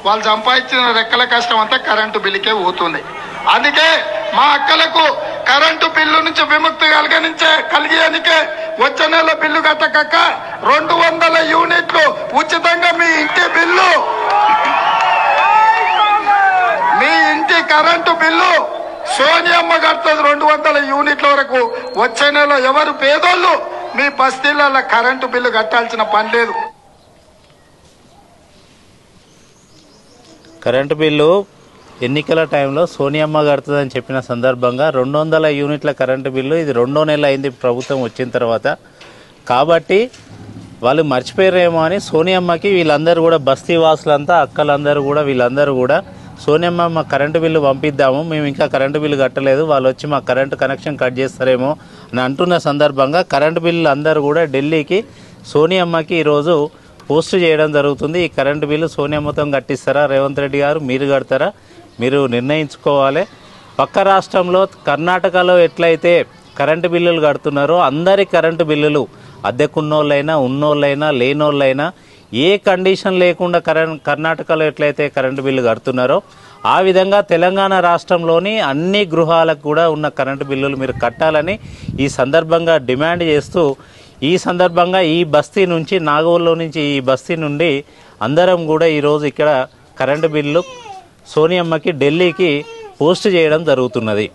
వాళ్ళు సంపాదించిన రెక్కల కష్టం అంతా కరెంటు బిల్లుకే పోతుంది. అందుకే మా అక్కలకు కరెంటు బిల్లు నుంచి విముక్తి కలిగేనికే వచ్చే నెల బిల్లు కట్టక 200 యూనిట్లు ఉచితంగా మీ ఇంటి కరెంటు బిల్లు సోనియమ్మ కడుతుంది 200 యూనిట్ల వరకు. వచ్చే నెల ఎవరు పేదోళ్ళు మీ బస్తీలలో కరెంటు బిల్లు కట్టాల్సిన పని లేదు. కరెంటు బిల్లు ఎన్నికల టైంలో సోనియమ్మ కడుతుందని చెప్పిన సందర్భంగా 200 యూనిట్ల కరెంటు బిల్లు ఇది 2వ నెల అయింది ప్రభుత్వం వచ్చిన తర్వాత. కాబట్టి వాళ్ళు మర్చిపోయారేమో అని సోనియమ్మకి వీళ్ళందరూ కూడా బస్తీ వాసులంతా అక్కలందరూ కూడా వీళ్ళందరూ కూడా సోనియమ్మ మా కరెంటు బిల్లు పంపిద్దాము, మేము ఇంకా కరెంటు బిల్లు కట్టలేదు, వాళ్ళు వచ్చి మా కరెంటు కనెక్షన్ కట్ చేస్తారేమో అని అంటున్న సందర్భంగా కరెంటు బిల్లు అందరూ కూడా ఢిల్లీకి సోనియమ్మకి ఈరోజు పోస్ట్ చేయడం జరుగుతుంది. ఈ కరెంటు బిల్లు సోనియమ్మతో కట్టిస్తారా రేవంత్ రెడ్డి గారు, మీరు కడతారా, మీరు నిర్ణయించుకోవాలి. పక్క రాష్ట్రంలో కర్ణాటకలో ఎట్లయితే కరెంటు బిల్లులు కడుతున్నారో అందరి కరెంటు బిల్లులు అద్దెకున్నోళ్ళైనా ఉన్నోళ్ళైనా లేనోళ్ళైనా ఏ కండిషన్ లేకుండా కర్ణాటకలో ఎట్లయితే కరెంటు బిల్లు కడుతున్నారో ఆ విధంగా తెలంగాణ రాష్ట్రంలోని అన్ని గృహాలకు కూడా ఉన్న కరెంటు బిల్లులు మీరు కట్టాలని ఈ సందర్భంగా డిమాండ్ చేస్తూ ఈ సందర్భంగా ఈ బస్తీ నుంచి నాగోల్లో నుంచి ఈ బస్తీ నుండి అందరం కూడా ఈరోజు ఇక్కడ కరెంటు బిల్లు సోనియమ్మకి ఢిల్లీకి పోస్ట్ చేయడం జరుగుతున్నది.